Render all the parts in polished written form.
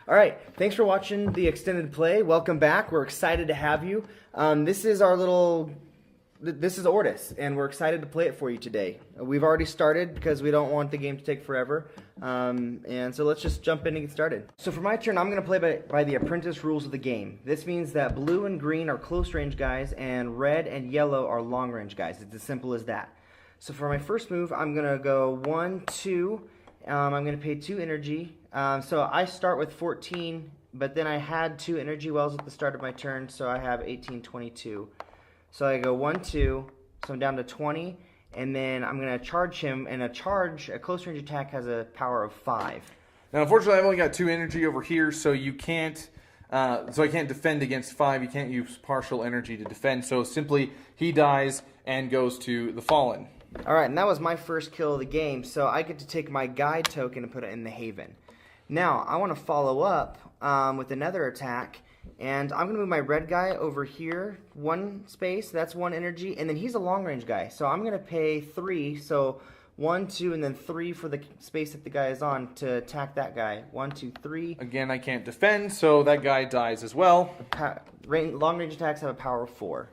All right, thanks for watching the extended play. Welcome back. We're excited to have you. This is Ortus, and we're excited to play it for you today. We've already started because we don't want the game to take forever. And so let's just jump in and get started. So for my turn, I'm going to play by the apprentice rules of the game. This means that blue and green are close range guys, and red and yellow are long range guys. It's as simple as that. So for my first move, I'm going to go 1, 2. I'm going to pay 2 energy. So I start with 14, but then I had 2 energy wells at the start of my turn, so I have 18, 22. So I go 1, 2, so I'm down to 20, and then I'm going to charge him, and a close range attack has a power of 5. Now, unfortunately, I've only got 2 energy over here, so you can't, so I can't defend against 5. You can't use partial energy to defend, so simply he dies and goes to the Fallen. Alright, and that was my first kill of the game, so I get to take my guide token and put it in the Haven. Now, I want to follow up with another attack, and I'm going to move my red guy over here, 1 space, that's 1 energy, and then he's a long range guy, so I'm going to pay 3, so 1, 2, and then 3 for the space that the guy is on to attack that guy. 1, 2, 3. Again, I can't defend, so that guy dies as well. Long range attacks have a power of 4.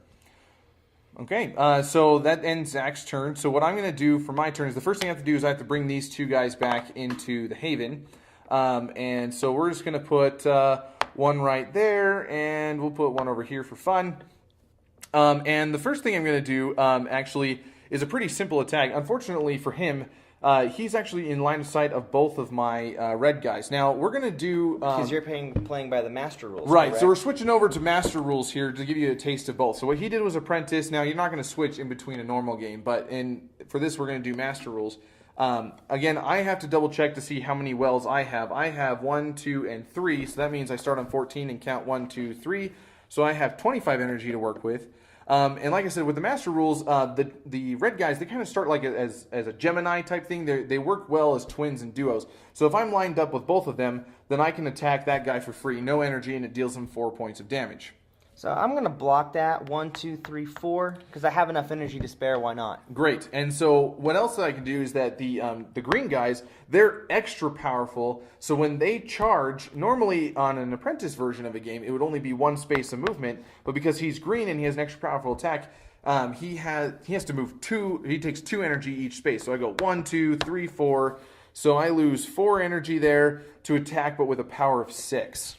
Okay, so that ends Zach's turn. So what I'm going to do for my turn is the first thing I have to do is I have to bring these 2 guys back into the Haven. And so we're just going to put 1 right there, and we'll put 1 over here for fun. And the first thing I'm going to do actually is a pretty simple attack. Unfortunately for him, he's actually in line of sight of both of my red guys. Now, we're going to do... Because you're playing by the master rules. Right, correct? So we're switching over to master rules here to give you a taste of both. So what he did was apprentice. Now, you're not going to switch in between a normal game, but for this, we're going to do master rules. Again, I have to double check to see how many wells I have. I have 1, 2, and 3, so that means I start on 14 and count 1, 2, 3. So I have 25 energy to work with. And like I said, with the master rules, the red guys, they kind of start like as a Gemini type thing. They work well as twins and duos. So if I'm lined up with both of them, then I can attack that guy for free, no energy, and it deals him 4 points of damage. So I'm going to block that 1, 2, 3, 4 because I have enough energy to spare. Why not? Great. And so what else that I can do is that the green guys, they're extra powerful. So when they charge, normally on an apprentice version of a game, it would only be 1 space of movement. But because he's green and he has an extra powerful attack, he has to move 2. He takes 2 energy each space. So I go 1, 2, 3, 4. So I lose 4 energy there to attack, but with a power of 6.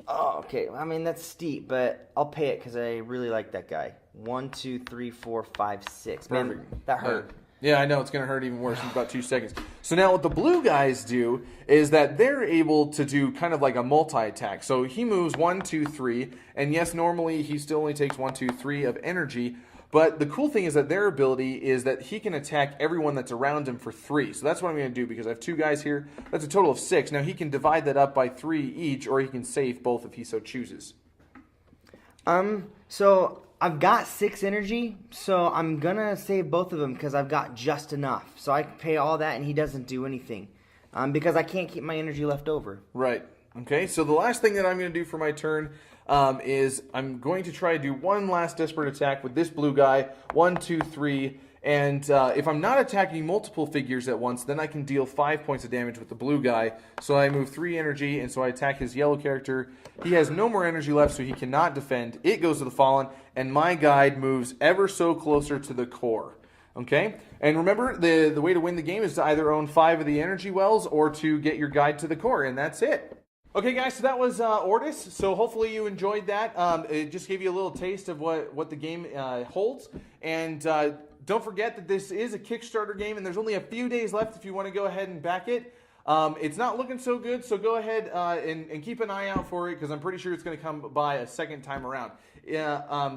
Oh, okay. I mean, that's steep, but I'll pay it because I really like that guy. 1, 2, 3, 4, 5, 6. Man, Perfect. that hurt. Yeah, I know. It's going to hurt even worse in about 2 seconds. So now what the blue guys do is that they're able to do kind of like a multi-attack. So he moves 1, 2, 3, and yes, normally he still only takes 1, 2, 3 of energy. But the cool thing is that their ability is that he can attack everyone that's around him for 3. So that's what I'm going to do because I have 2 guys here. That's a total of 6. Now he can divide that up by 3 each, or he can save both if he so chooses. So I've got 6 energy, so I'm going to save both of them because I've got just enough. So I can pay all that and he doesn't do anything because I can't keep my energy left over. Right. Okay, so the last thing that I'm going to do for my turn is I'm going to try to do 1 last desperate attack with this blue guy. 1, 2, 3. And if I'm not attacking multiple figures at once, then I can deal 5 points of damage with the blue guy. So I move 3 energy, and so I attack his yellow character. He has no more energy left, so he cannot defend. It goes to the Fallen, and my guide moves ever so closer to the core. Okay? And remember, the way to win the game is to either own 5 of the energy wells or to get your guide to the core, and that's it. Okay, guys, so that was Ortus. So hopefully you enjoyed that. It just gave you a little taste of what the game holds. And don't forget that this is a Kickstarter game, and there's only a few days left if you want to go ahead and back it. It's not looking so good, so go ahead and keep an eye out for it, because I'm pretty sure it's going to come by a second time around.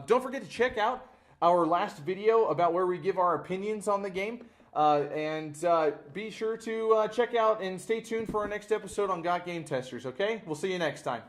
Don't forget to check out our last video about where we give our opinions on the game. And be sure to check out and stay tuned for our next episode on Got Game Testers, okay? We'll see you next time.